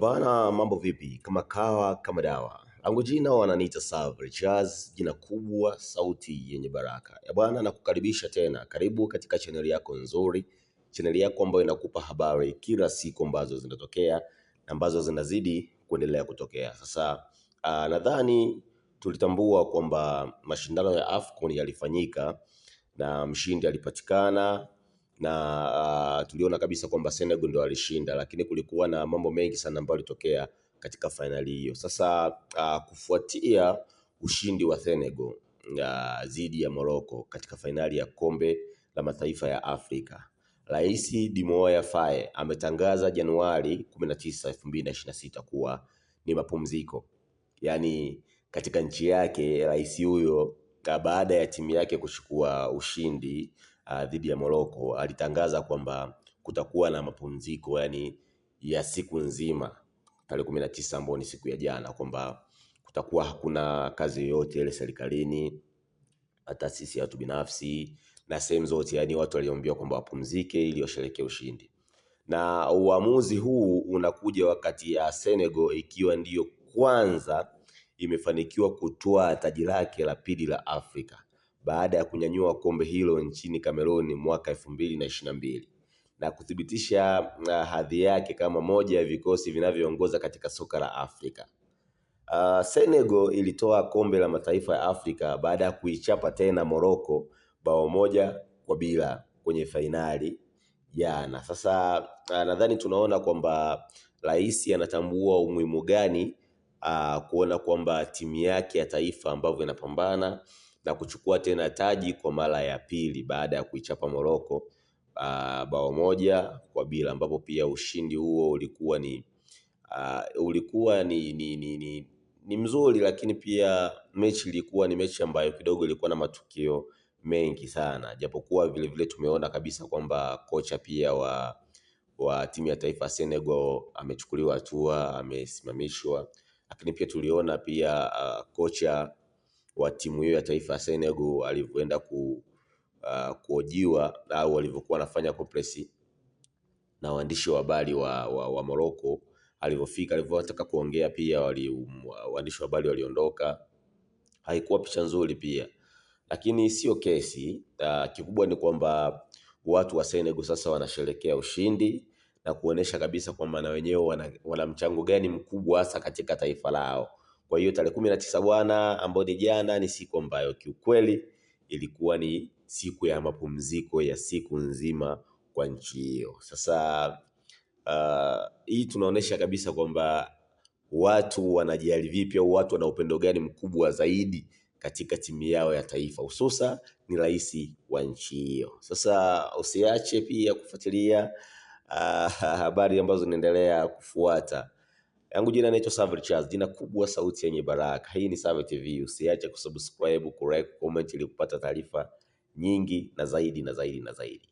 Bana, mambo vipi? Kama kawa kama dawa. Langu jina wananiita Savage Jazz, jina kubwa, sauti yenye baraka. Bwana, nakukaribisha tena. Karibu katika chaneli yako nzuri, chaneli yako ambayo inakupa habari kila siku ambazo zinatokea na ambazo zinazidi kuendelea kutokea. Sasa nadhani tulitambua kwamba mashindano ya AFCON yalifanyika na mshindi alipatikana na tuliona kabisa kwamba Senegal ndio alishinda, lakini kulikuwa na mambo mengi sana ambayo yalitokea katika fainali hiyo. Sasa kufuatia ushindi wa Senegal dhidi ya Morocco katika fainali ya kombe la mataifa ya Afrika, Rais Diomaye Faye ametangaza Januari 19, 2026 kuwa ni mapumziko. Yaani katika nchi yake rais huyo baada ya timu yake kuchukua ushindi dhidi ya Morocco alitangaza kwamba kutakuwa na mapumziko yani ya siku nzima tarehe 19 ambayo ni siku ya jana, kwamba kutakuwa hakuna kazi yoyote ile serikalini, taasisi ya watu binafsi na sehemu zote, yani watu waliambiwa kwamba wapumzike ili washerehekee ushindi. Na uamuzi huu unakuja wakati ya Senegal ikiwa ndiyo kwanza imefanikiwa kutoa taji lake la pili la Afrika baada ya kunyanyua kombe hilo nchini Cameroon mwaka 2022 na kuthibitisha hadhi yake kama moja ya vikosi vinavyoongoza katika soka la Afrika. Senegal ilitoa kombe la mataifa ya Afrika baada ya kuichapa tena Morocco 1-0 kwenye fainali jana. Sasa nadhani tunaona kwamba rais anatambua umuhimu gani kuona kwamba timu yake ya taifa ambavyo inapambana na kuchukua tena taji kwa mara ya pili baada ya kuichapa Morocco 1-0, ambapo pia ushindi huo ulikuwa ni mzuri, lakini pia mechi ilikuwa ni mechi ambayo kidogo ilikuwa na matukio mengi sana, japokuwa vile vile tumeona kabisa kwamba kocha pia wa timu ya taifa Senegal amechukuliwa hatua, amesimamishwa, lakini pia tuliona pia kocha wa timu hiyo ya taifa Senegal alivyoenda kuhojiwa au walivyokuwa wanafanya kompresi na waandishi wa habari wa Morocco, alivyotaka kuongea pia waandishi wa habari waliondoka. Haikuwa picha nzuri pia, lakini sio kesi. Kikubwa ni kwamba watu wa Senegal sasa wanasherehekea ushindi na kuonesha kabisa kwamba na wenyewe wana mchango gani mkubwa hasa katika taifa lao. Kwa hiyo tarehe 19 bwana, ambayo ni jana, ni siku ambayo kiukweli ilikuwa ni siku ya mapumziko ya siku nzima kwa nchi hiyo. Sasa hii tunaonesha kabisa kwamba watu wanajali vipi au watu wana upendo gani mkubwa zaidi katika timu yao ya taifa, hususa ni rais wa nchi hiyo. Sasa usiache pia kufuatilia habari ambazo zinaendelea kufuata. Yangu jina naitwa Savage Jazz, jina kubwa, sauti yenye baraka. Hii ni Savage TV. Usiache kusubscribe, kulike, comment ili kupata taarifa nyingi na zaidi na zaidi na zaidi.